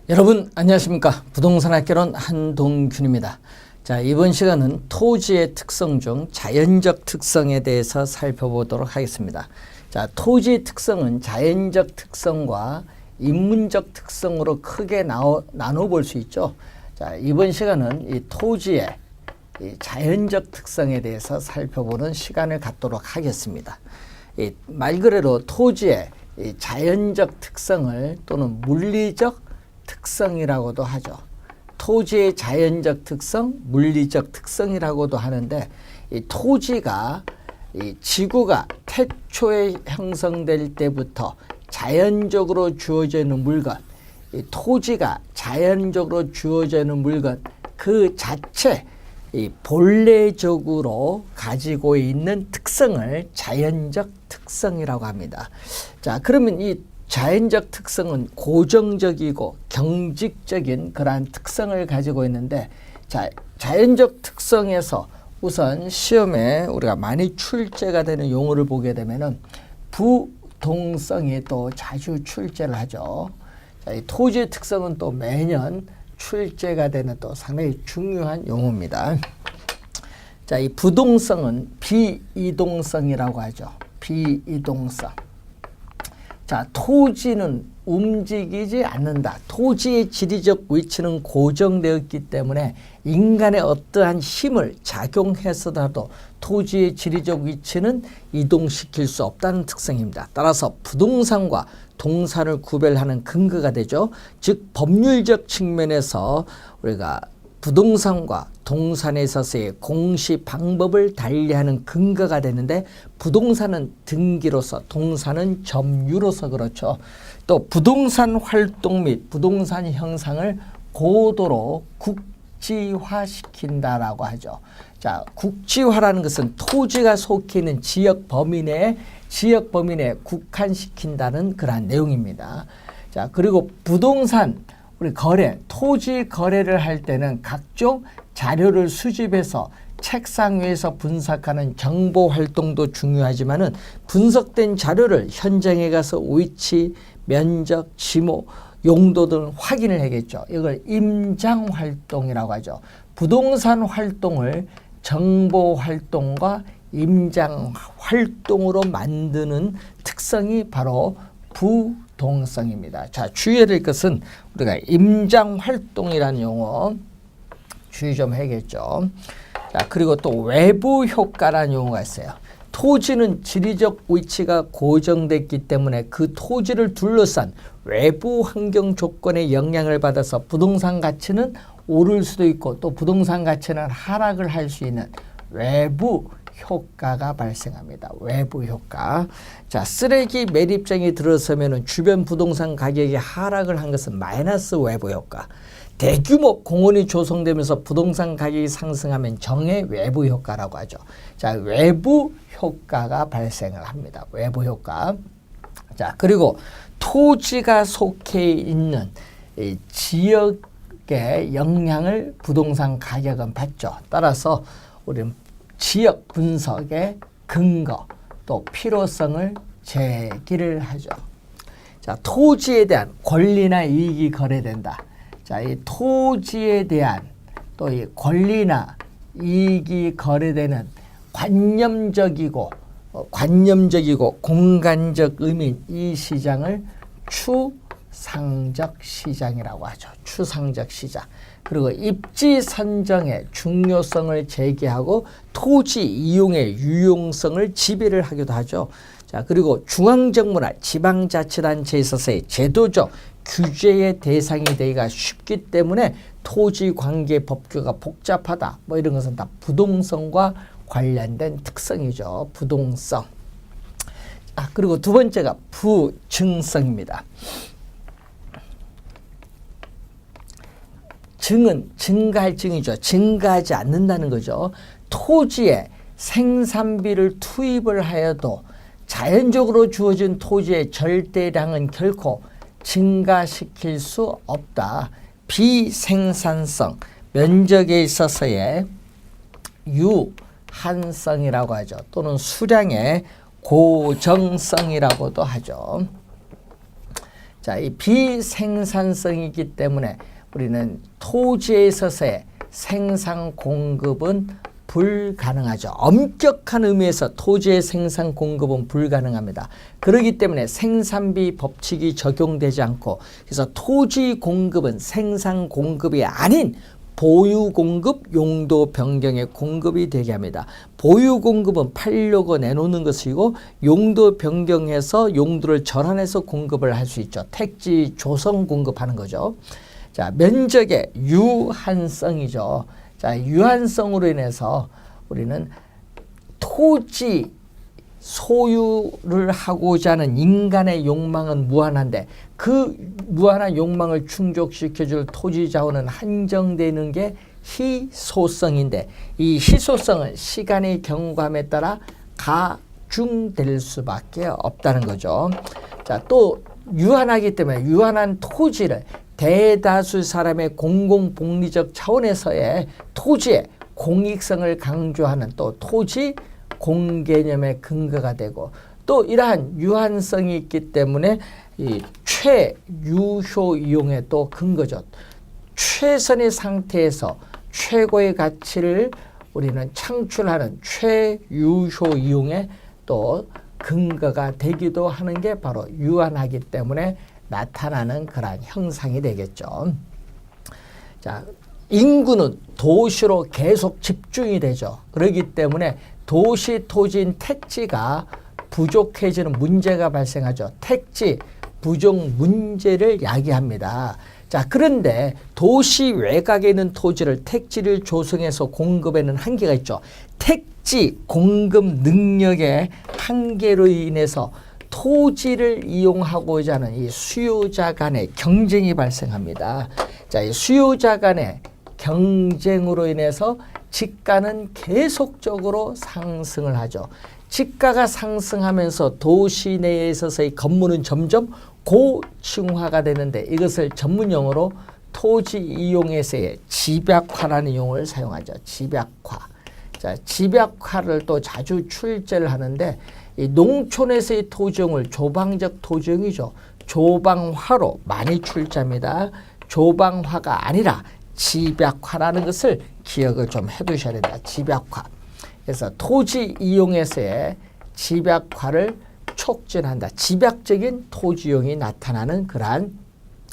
여러분 안녕하십니까. 부동산 학개론 한동균입니다. 자, 이번 시간은 토지의 특성 중 자연적 특성에 대해서 살펴보도록 하겠습니다. 자, 토지의 특성은 자연적 특성과 인문적 특성으로 크게 나눠 볼 수 있죠. 자, 이번 시간은 이 토지의 이 자연적 특성에 대해서 살펴보는 시간을 갖도록 하겠습니다. 말 그대로 토지의 이 자연적 특성을 또는 물리적 특성이라고도 하죠. 토지의 자연적 특성, 물리적 특성이라고도 하는데, 이 토지가 이 지구가 태초에 형성될 때부터 자연적으로 주어져 있는 물건, 이 토지가 자연적으로 주어져 있는 물건 그 자체 이 본래적으로 가지고 있는 특성을 자연적 특성이라고 합니다. 자, 그러면 이 자연적 특성은 고정적이고 경직적인 그러한 특성을 가지고 있는데, 자, 자연적 특성에서 우선 시험에 우리가 많이 출제가 되는 용어를 보게 되면은 부동성이 또 자주 출제를 하죠. 자, 이 토지의 특성은 또 매년 출제가 되는 또 상당히 중요한 용어입니다. 자, 이 부동성은 비이동성이라고 하죠. 비이동성. 자, 토지는 움직이지 않는다. 토지의 지리적 위치는 고정되었기 때문에 인간의 어떠한 힘을 작용해서라도 토지의 지리적 위치는 이동시킬 수 없다는 특성입니다. 따라서 부동산과 동산을 구별하는 근거가 되죠. 즉 법률적 측면에서 우리가 부동산과 동산에 있어서의 공시 방법을 달리하는 근거가 되는데, 부동산은 등기로서 동산은 점유로서 그렇죠. 또 부동산 활동 및 부동산 형상을 고도로 국지화시킨다라고 하죠. 자, 국지화라는 것은 토지가 속해 있는 지역 범위 내에 국한시킨다는 그러한 내용입니다. 자, 그리고 부동산 우리 거래, 토지 거래를 할 때는 각종 자료를 수집해서 책상 위에서 분석하는 정보 활동도 중요하지만은 분석된 자료를 현장에 가서 위치, 면적, 지모, 용도 등 확인을 하겠죠. 이걸 임장 활동이라고 하죠. 부동산 활동을 정보 활동과 임장 활동으로 만드는 특성이 바로 부동성입니다. 자, 주의해야 될 것은 우리가 임장 활동이라는 용어 주의 좀 해야겠죠. 자, 그리고 또 외부 효과라는 용어가 있어요. 토지는 지리적 위치가 고정됐기 때문에 그 토지를 둘러싼 외부 환경 조건의 영향을 받아서 부동산 가치는 오를 수도 있고 또 부동산 가치는 하락을 할 수 있는 외부 효과가 발생합니다. 외부 효과. 자, 쓰레기 매립장에 들어서면은 주변 부동산 가격이 하락을 한 것은 마이너스 외부 효과. 대규모 공원이 조성되면서 부동산 가격이 상승하면 정의 외부 효과라고 하죠. 자, 외부 효과가 발생을 합니다. 외부 효과. 자, 그리고 토지가 속해 있는 이 지역의 영향을 부동산 가격은 받죠. 따라서 우리는 지역 분석의 근거 또 필요성을 제기를 하죠. 자, 토지에 대한 권리나 이익이 거래된다. 자, 이 토지에 대한 또 이 권리나 이익이 거래되는 관념적이고 공간적 의미인 이 시장을 추상적 시장이라고 하죠. 추상적 시장. 그리고 입지 선정의 중요성을 제기하고 토지 이용의 유용성을 지배를 하기도 하죠. 자, 그리고 중앙정부나 지방자치단체에 있어서의 제도적 규제의 대상이 되기가 쉽기 때문에 토지 관계 법규가 복잡하다. 뭐 이런 것은 다 부동성과 관련된 특성이죠. 부동성. 아, 그리고 두 번째가 부증성입니다. 증은 증가할 증이죠. 증가하지 않는다는 거죠. 토지에 생산비를 투입을 하여도 자연적으로 주어진 토지의 절대량은 결코 증가시킬 수 없다. 비생산성, 면적에 있어서의 유한성이라고 하죠. 또는 수량의 고정성이라고도 하죠. 자, 이 비생산성이기 때문에 우리는 토지에 있어서의 생산 공급은 불가능하죠. 엄격한 의미에서 토지의 생산 공급은 불가능합니다. 그렇기 때문에 생산비 법칙이 적용되지 않고, 그래서 토지 공급은 생산 공급이 아닌 보유 공급, 용도 변경의 공급이 되게 합니다. 보유 공급은 팔려고 내놓는 것이고, 용도 변경해서 용도를 전환해서 공급을 할 수 있죠. 택지 조성 공급하는 거죠. 자, 면적의 유한성이죠. 자, 유한성으로 인해서 우리는 토지 소유를 하고자 하는 인간의 욕망은 무한한데, 그 무한한 욕망을 충족시켜줄 토지 자원은 한정되는 게 희소성인데, 이 희소성은 시간의 경과함에 따라 가중될 수밖에 없다는 거죠. 자, 또 유한하기 때문에 유한한 토지를 대다수 사람의 공공복리적 차원에서의 토지의 공익성을 강조하는 또 토지 공개념의 근거가 되고, 또 이러한 유한성이 있기 때문에 이 최유효 이용의 또 근거죠. 최선의 상태에서 최고의 가치를 우리는 창출하는 최유효 이용의 또 근거가 되기도 하는 게 바로 유한하기 때문에 나타나는 그러한 형상이 되겠죠. 자, 인구는 도시로 계속 집중이 되죠. 그렇기 때문에 도시 토지인 택지가 부족해지는 문제가 발생하죠. 택지 부족 문제를 야기합니다. 자, 그런데 도시 외곽에 있는 토지를 택지를 조성해서 공급에는 한계가 있죠. 택지 공급 능력의 한계로 인해서 토지를 이용하고자 하는 이 수요자 간의 경쟁이 발생합니다. 자, 이 수요자 간의 경쟁으로 인해서 지가는 계속적으로 상승을 하죠. 지가가 상승하면서 도시 내에 있어서의 건물은 점점 고층화가 되는데, 이것을 전문용어로 토지 이용에서의 집약화라는 용어를 사용하죠. 집약화. 자, 집약화를 또 자주 출제를 하는데, 이 농촌에서의 토지용을 조방적 토지용이죠. 조방화로 많이 출제합니다. 조방화가 아니라 집약화라는 것을 기억을 좀 해두셔야 된다. 집약화. 그래서 토지 이용에서의 집약화를 촉진한다. 집약적인 토지용이 나타나는 그러한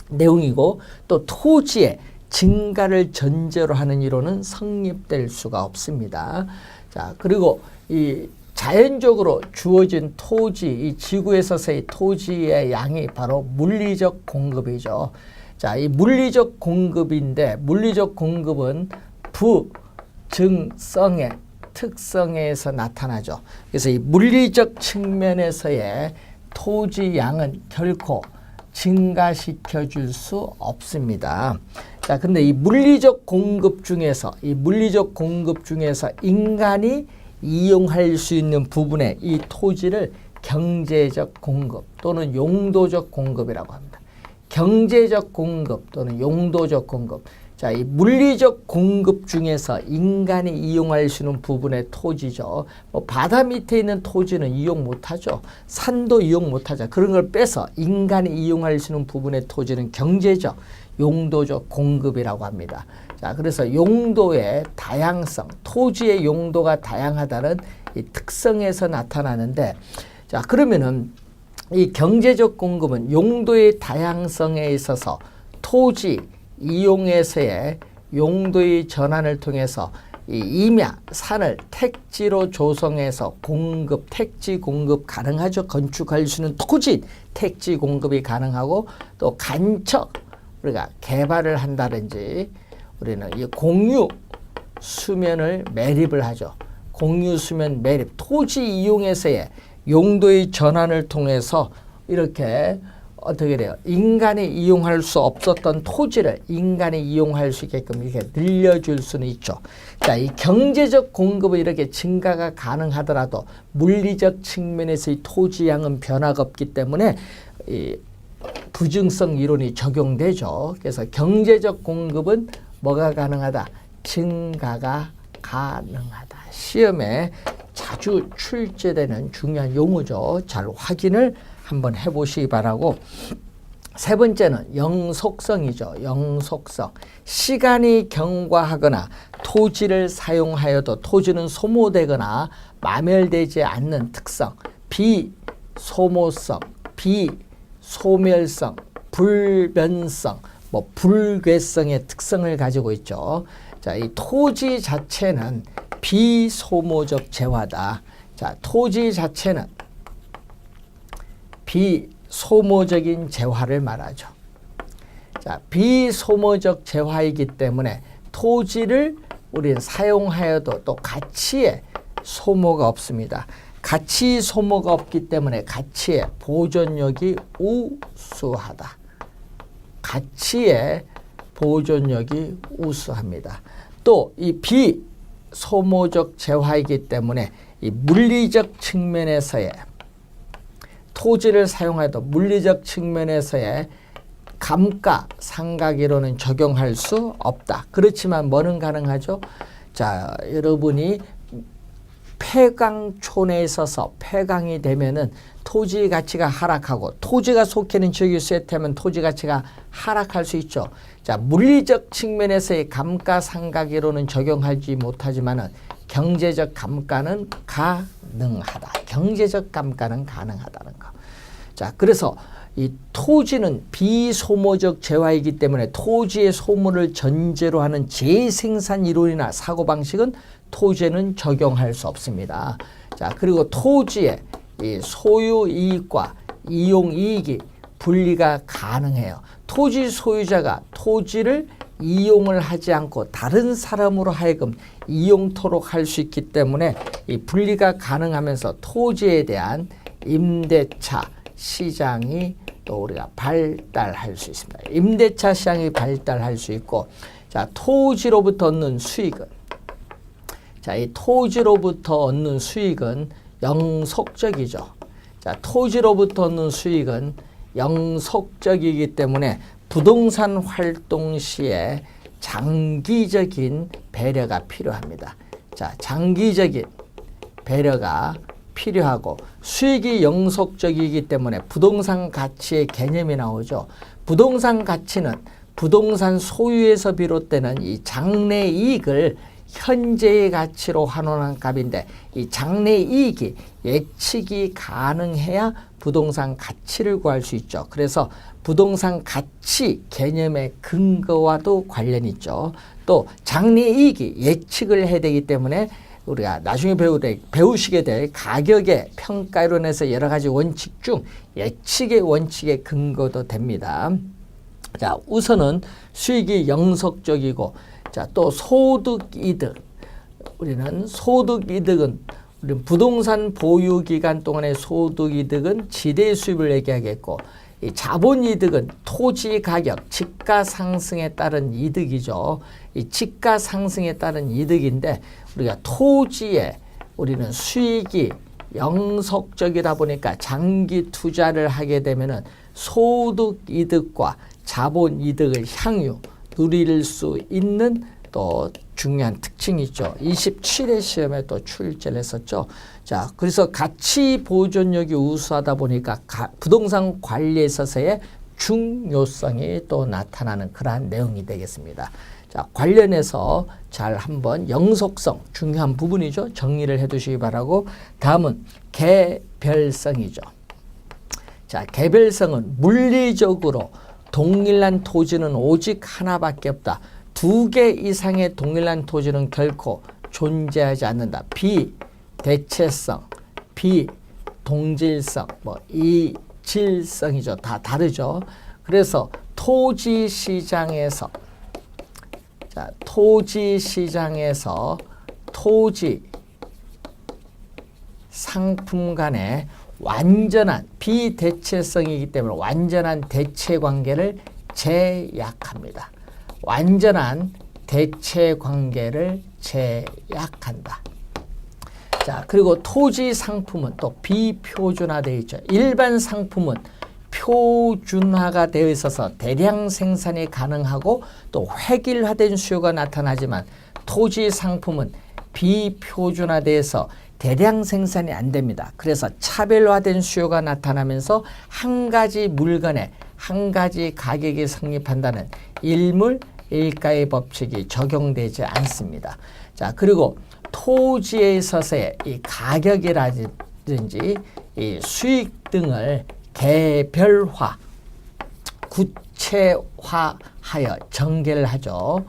내용이고, 또 토지의 증가를 전제로 하는 이론은 성립될 수가 없습니다. 자, 그리고 이 자연적으로 주어진 토지, 이 지구에서의 토지의 양이 바로 물리적 공급이죠. 자, 이 물리적 공급인데, 물리적 공급은 부증성의 특성에서 나타나죠. 그래서 이 물리적 측면에서의 토지 양은 결코 증가시켜 줄 수 없습니다. 자, 근데 이 물리적 공급 중에서 인간이 이용할 수 있는 부분의 이 토지를 경제적 공급 또는 용도적 공급이라고 합니다. 경제적 공급 또는 용도적 공급. 자, 이 물리적 공급 중에서 인간이 이용할 수 있는 부분의 토지죠. 뭐 바다 밑에 있는 토지는 이용 못하죠. 산도 이용 못하죠. 그런 걸 빼서 인간이 이용할 수 있는 부분의 토지는 경제적, 용도적 공급이라고 합니다. 자, 그래서 용도의 다양성, 토지의 용도가 다양하다는 이 특성에서 나타나는데, 자, 그러면은 이 경제적 공급은 용도의 다양성에 있어서 토지 이용에서의 용도의 전환을 통해서 이 임야, 산을 택지로 조성해서 공급, 택지 공급 가능하죠. 건축할 수 있는 토지, 택지 공급이 가능하고, 또 간척, 우리가 개발을 한다든지 우리는 이 공유 수면을 매립을 하죠. 공유 수면 매립, 토지 이용에서의 용도의 전환을 통해서 이렇게 어떻게 돼요? 인간이 이용할 수 없었던 토지를 인간이 이용할 수 있게끔 이렇게 늘려줄 수는 있죠. 자, 이 경제적 공급은 이렇게 증가가 가능하더라도 물리적 측면에서의 토지 양은 변화가 없기 때문에 이 부증성 이론이 적용되죠. 그래서 경제적 공급은 뭐가 가능하다? 증가가 가능하다. 시험에 자주 출제되는 중요한 용어죠. 잘 확인을 한번 해보시기 바라고, 세 번째는 영속성이죠. 영속성. 시간이 경과하거나 토지를 사용하여도 토지는 소모되거나 마멸되지 않는 특성. 비소모성, 비소멸성, 불변성, 불괴성의 특성을 가지고 있죠. 자, 이 토지 자체는 비소모적 재화다. 자, 토지 자체는 비소모적인 재화를 말하죠. 자, 비소모적 재화이기 때문에 토지를 우리는 사용하여도 또 가치에 소모가 없습니다. 가치 소모가 없기 때문에 가치의 보존력이 우수하다. 가치의 보존력이 우수합니다. 또 이 비소모적 재화이기 때문에 이 물리적 측면에서의 토지를 사용해도 물리적 측면에서의 감가상각이론은 적용할 수 없다. 그렇지만 뭐는 가능하죠? 자, 여러분이 폐강촌에 있어서 폐강이 되면은 토지 가치가 하락하고 토지가 속해 있는 지역이 쇠퇴하면 토지 가치가 하락할 수 있죠. 자, 물리적 측면에서의 감가상각이론은 적용하지 못하지만은 경제적 감가는 가능하다. 경제적 감가는 가능하다는 거. 자, 그래서 이 토지는 비소모적 재화이기 때문에 토지의 소모를 전제로 하는 재생산 이론이나 사고방식은 토지에는 적용할 수 없습니다. 자, 그리고 토지의 이 소유 이익과 이용 이익이 분리가 가능해요. 토지 소유자가 토지를 이용을 하지 않고 다른 사람으로 하여금 이용토록 할 수 있기 때문에 이 분리가 가능하면서 토지에 대한 임대차 시장이 또 우리가 발달할 수 있습니다. 임대차 시장이 발달할 수 있고, 자, 토지로부터 얻는 수익은, 자, 이 토지로부터 얻는 수익은 영속적이죠. 자, 토지로부터 얻는 수익은 영속적이기 때문에 부동산 활동 시에 장기적인 배려가 필요합니다. 자, 장기적인 배려가 필요하고 수익이 영속적이기 때문에 부동산 가치의 개념이 나오죠. 부동산 가치는 부동산 소유에서 비롯되는 이 장래 이익을 현재의 가치로 환원한 값인데 이 장래 이익이 예측이 가능해야 부동산 가치를 구할 수 있죠. 그래서 부동산 가치 개념의 근거와도 관련이 있죠. 또 장래 이익이 예측을 해야 되기 때문에 우리가 나중에 배우시게 될 가격의 평가이론에서 여러 가지 원칙 중 예측의 원칙의 근거도 됩니다. 자, 우선은 수익이 영속적이고, 자, 또 소득 이득. 우리는 소득 이득은 우리는 부동산 보유 기간 동안의 소득 이득은 지대 수입을 얘기하겠고, 이 자본 이득은 토지 가격, 집가 상승에 따른 이득이죠. 이 집가 상승에 따른 이득인데 우리가 토지에 우리는 수익이 영속적이다 보니까 장기 투자를 하게 되면은 소득 이득과 자본 이득을 향유 누릴 수 있는 또 중요한 특징이 있죠. 27회 시험에 또 출제를 했었죠. 자, 그래서 가치 보존력이 우수하다 보니까 부동산 관리에 있어서의 중요성이 또 나타나는 그러한 내용이 되겠습니다. 자, 관련해서 잘 한번 영속성 중요한 부분이죠. 정리를 해 두시기 바라고, 다음은 개별성이죠. 자, 개별성은 물리적으로 동일한 토지는 오직 하나밖에 없다. 2개 이상의 동일한 토지는 결코 존재하지 않는다. 비대체성, 비동질성, 이질성이죠. 다 다르죠. 그래서 토지 시장에서 토지 상품 간의 완전한 비대체성이기 때문에 완전한 대체 관계를 제약합니다. 완전한 대체 관계를 제약한다. 자, 그리고 토지 상품은 또 비표준화되어 있죠. 일반 상품은 표준화가 되어 있어서 대량 생산이 가능하고 또 획일화된 수요가 나타나지만 토지 상품은 비표준화돼서 대량 생산이 안 됩니다. 그래서 차별화된 수요가 나타나면서 한 가지 물건에 한 가지 가격이 성립한다는 일물 일가의 법칙이 적용되지 않습니다. 자, 그리고 토지에 있어서의 이 가격이라든지 이 수익 등을 개별화, 구체화하여 전개를 하죠.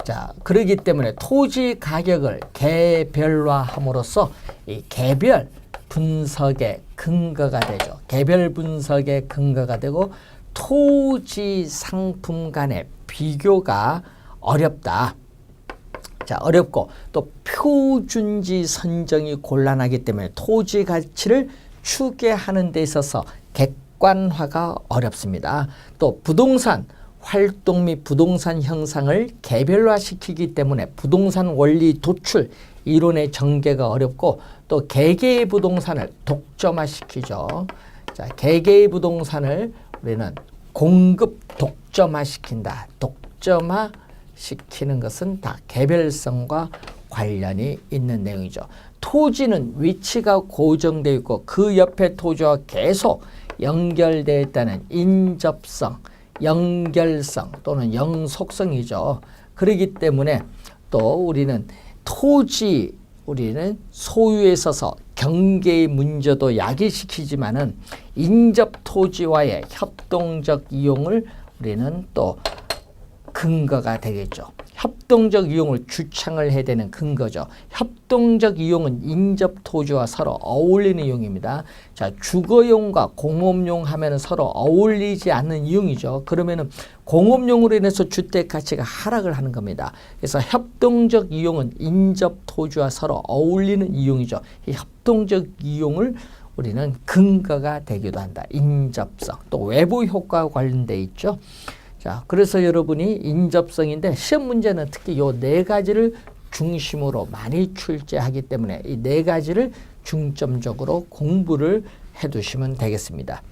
자, 그렇기 때문에 토지 가격을 개별화함으로써 이 개별 분석의 근거가 되죠. 개별 분석의 근거가 되고 토지 상품 간의 비교가 어렵다. 자, 어렵고 또 표준지 선정이 곤란하기 때문에 토지 가치를 추계하는 데 있어서 객관화가 어렵습니다. 또 부동산 활동 및 부동산 형상을 개별화시키기 때문에 부동산 원리 도출 이론의 전개가 어렵고 또 개개의 부동산을 독점화시키죠. 자, 개개의 부동산을 우리는 공급 독점화시킨다. 독점화시키는 것은 다 개별성과 관련이 있는 내용이죠. 토지는 위치가 고정되어 있고 그 옆에 토지와 계속 연결되어 있다는 인접성, 연결성 또는 영속성이죠. 그렇기 때문에 또 우리는 토지 우리는 소유에 있어서 경계의 문제도 야기시키지만은 인접 토지와의 협동적 이용을 우리는 또 근거가 되겠죠. 협동적 이용을 주창을 해야 되는 근거죠. 협동적 이용은 인접 토지와 서로 어울리는 이용입니다. 자, 주거용과 공업용 하면은 서로 어울리지 않는 이용이죠. 그러면은 공업용으로 인해서 주택 가치가 하락을 하는 겁니다. 그래서 협동적 이용은 인접 토지와 서로 어울리는 이용이죠. 이 협동적 이용을 우리는 근거가 되기도 한다. 인접성. 또 외부 효과와 관련돼 있죠. 자, 그래서 여러분이 인접성인데 시험 문제는 특히 요 네 가지를 중심으로 많이 출제하기 때문에 이 네 가지를 중점적으로 공부를 해 두시면 되겠습니다.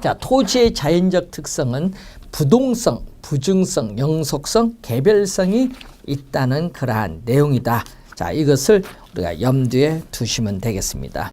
자, 토지의 자연적 특성은 부동성, 부증성, 영속성, 개별성이 있다는 그러한 내용이다. 자, 이것을 우리가 염두에 두시면 되겠습니다.